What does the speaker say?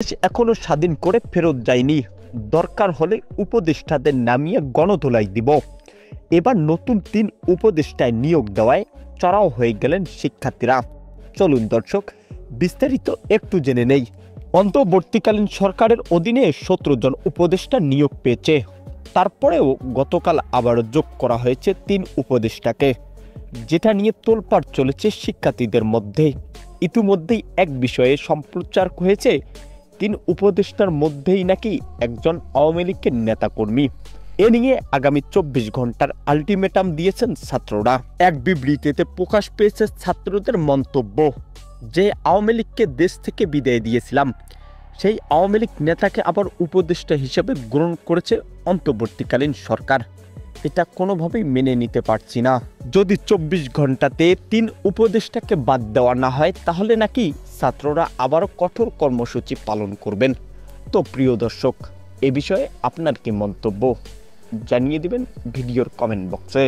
দেশ এখনো স্বাধীন করে ফেরত যায়নি, দরকার হলে উপদেষ্টাদের নামিয়ে গণধোলাই দিব। এবার নতুন ৩ উপদেষ্টায় নিয়োগ দেওয়ায় চড়াও হয়ে গেলেন শিক্ষার্থীরা। চলুন দর্শক, বিস্তারিত একটু জেনে নেই। অন্তর্বর্তীকালীন সরকারের অধীনে ১৭ জন উপদেষ্টা নিয়োগ পেয়েছে। তারপরেও গতকাল আবারও যোগ করা হয়েছে ৩ উপদেষ্টাকে, যেটা নিয়ে তোলপাড় চলেছে শিক্ষার্থীদের মধ্যে। ইতিমধ্যেই এক বিষয়ে সম্প্রচার হয়েছে ৩ উপদেষ্টার মধ্যেই নাকি একজন আওয়ামী লীগের নেতাকর্মী। এ নিয়ে আগামী ২৪ ঘন্টার আলটিমেটাম দিয়েছেন ছাত্ররা। এক বিবৃতিতে প্রকাশ পেয়েছে ছাত্রদের মন্তব্য যে আওয়ামী লীগকে দেশ থেকে বিদায় দিয়েছিলাম, সেই আওয়ামী লীগ নেতাকে আবার উপদেষ্টা হিসেবে গ্রহণ করেছে অন্তর্বর্তীকালীন সরকার। এটা কোনোভাবেই মেনে নিতে পারছি না। যদি ২৪ ঘন্টাতে ৩ উপদেষ্টাকে বাদ দেওয়া না হয়, তাহলে নাকি ছাত্ররা আবারও কঠোর কর্মসূচি পালন করবেন। তো প্রিয় দর্শক, এ বিষয়ে আপনার কি মন্তব্য জানিয়ে দিবেন ভিডিওর কমেন্ট বক্সে।